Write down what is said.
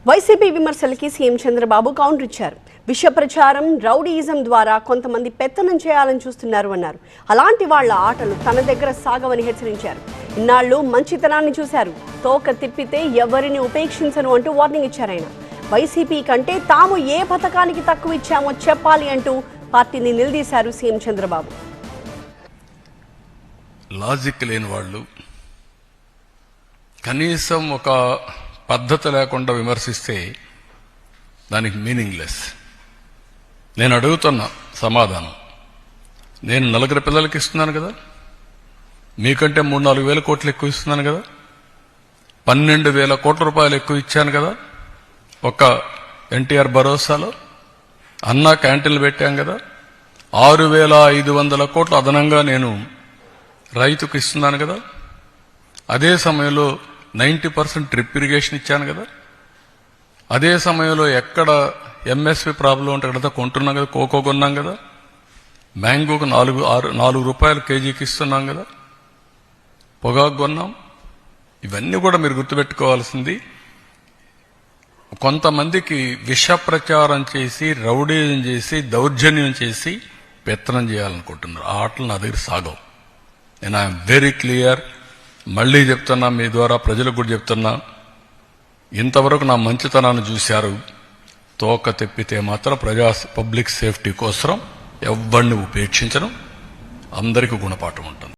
YCP విమర్శలకి CM Chandrababu counter ఇచ్చారు. విష ప్రచారం, రౌడీయిజం ద్వారా కొంతమంది పెత్తనం చేయాలని చూస్తున్నారు అన్నారు. అలాంటి వాళ్ల ఆటలు తన దగ్గర సాగవని హెచ్చరించారు. ఇన్నాళ్లు మంచితనాన్ని చూశారు, తోక తిప్పితే ఎవరిని ఉపేక్షించను అంటూ వార్నింగ్ ఇచ్చారాయన. వైసీపీ కంటే తాము ఏ పథకానికి తక్కువ ఇచ్చామో చెప్పాలి అంటూ పార్టీని నిలదీశారు సీఎం చంద్రబాబు. లాజిక్ లేని వాళ్ళు, కనీసం ఒక పద్ధతి లేకుండా విమర్శిస్తే దానికి మీనింగ్లెస్. నేను అడుగుతున్నా సమాధానం. నేను 4 పిల్లలకి ఇస్తున్నాను కదా, మీకంటే 3-4 వేల కోట్లు ఎక్కువ ఇస్తున్నాను కదా, 12,000 కోట్ల రూపాయలు ఎక్కువ ఇచ్చాను కదా. ఒక ఎన్టీఆర్ భరోసాలో అన్నా క్యాంటీన్లు పెట్టాం కదా, 6,500 కోట్లు అదనంగా నేను రైతుకు ఇస్తున్నాను కదా. అదే సమయంలో 90% డ్రిప్ ఇరిగేషన్ ఇచ్చాను కదా. అదే సమయంలో ఎక్కడ ఎంఎస్పి ప్రాబ్లం ఉంటే అక్కడ కొంటున్నాం కదా, కోకో కొన్నాం కదా. మ్యాంగోకు 4 రూపాయలు కేజీకి ఇస్తున్నాం కదా, పొగాకు కొన్నాం. ఇవన్నీ కూడా మీరు గుర్తుపెట్టుకోవాల్సింది. కొంతమందికి విష ప్రచారం చేసి, రౌడీజం చేసి, దౌర్జన్యం చేసి పెత్తనం చేయాలనుకుంటున్నారు. ఆ ఆటలు నా దగ్గర సాగవు. నేను ఐఎమ్ వెరీ క్లియర్. మళ్లీ చెప్తున్నా, మీ ద్వారా ప్రజలకు కూడా చెప్తున్నా, ఇంతవరకు నా మంచితనాన్ని చూశారు. తోక తెప్పితే మాత్రం పబ్లిక్ సేఫ్టీ కోసం ఎవరిని ఉపేక్షించడం, అందరికీ గుణపాఠం ఉంటుంది.